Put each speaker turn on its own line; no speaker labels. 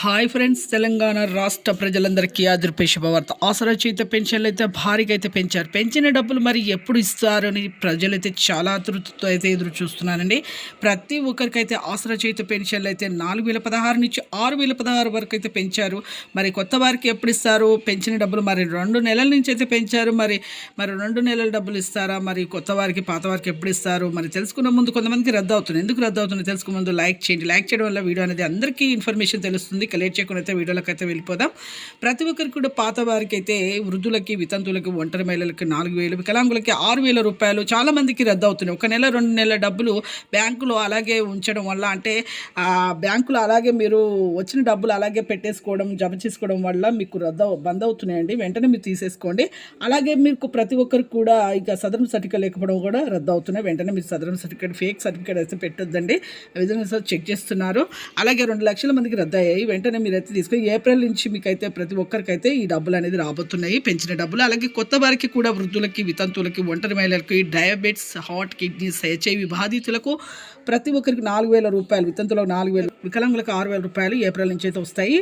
Hi friends, Telangana రాష్ట్ర ప్రజలందరికీ ఆదుర్పే శుభవార్త. ఆసరా చేత పెన్షన్లు అయితే భారీగా అయితే పెంచారు. పెంచిన డబ్బులు మరి ఎప్పుడు ఇస్తారని ప్రజలైతే చాలా ఆతృతతో అయితే ఎదురు చూస్తున్నారండి. ప్రతి ఒక్కరికైతే ఆసరా చేత పెన్షన్లు అయితే 4016 నుంచి 6016 వరకు అయితే పెంచారు. మరి కొత్త వారికి ఎప్పుడు ఇస్తారు పెంచిన డబ్బులు? మరి 2 నెలల నుంచి అయితే పెంచారు. మరి 2 నెలల డబ్బులు ఇస్తారా? మరి కొత్త వారికి పాత వారికి ఎప్పుడు ఇస్తారు? మరి తెలుసుకున్న ముందు కొంతమందికి రద్దు అవుతుంది. ఎందుకు రద్దు అవుతుంది తెలుసుకున్న ముందు లైక్ చేయండి. లైక్ చేయడం వల్ల వీడియో అనేది అందరికీ ఇన్ఫర్మేషన్ తెలుస్తుంది. లేట్ చేయకుండా అయితే వీడియోలోకి అయితే వెళ్ళిపోదాం. ప్రతి ఒక్కరికి కూడా పాత వారికి అయితే వృద్ధులకి, వితంతులకి, ఒంటరి మహిళలకి 4000, వికలాంగులకి 6000 రూపాయలు చాలా మందికి రద్దు అవుతున్నాయి. 1 నెల 2 నెలల డబ్బులు బ్యాంకులో అలాగే ఉంచడం వల్ల, అంటే బ్యాంకులో అలాగే మీరు వచ్చిన డబ్బులు అలాగే పెట్టేసుకోవడం, జమ చేసుకోవడం వల్ల మీకు బంద్ అవుతున్నాయండి. వెంటనే మీరు తీసేసుకోండి. అలాగే మీకు ప్రతి ఒక్కరికి కూడా ఇక సదరన్ సర్టిఫికేట్ లేకపోవడం కూడా రద్దు అవుతున్నాయి. వెంటనే మీరు సదరన్ సర్టిఫికేట్, ఫేక్ సర్టిఫికేట్ అయితే పెట్టొద్దండి. విధంగా చెక్ చేస్తున్నారు. అలాగే 2 లక్షల మందికి రద్దు అయ్యాయి. వెంటనే మీరైతే తీసుకొని ఏప్రిల్ నుంచి మీకైతే ప్రతి ఒక్కరికైతే ఈ డబ్బులు అనేది రాబోతున్నాయి, పెంచిన డబ్బులు. అలాగే కొత్త వారికి కూడా వృద్ధులకి, వితంతులకి, ఒంటరి మహిళలకి, డయాబెటిస్, హార్ట్, కిడ్నీస్, HIV బాధితులకు ప్రతి ఒక్కరికి 4000 రూపాయలు, వితంతులకు 4000, వికలాంగులకు 6000 రూపాయలు ఏప్రిల్ నుంచి అయితే వస్తాయి.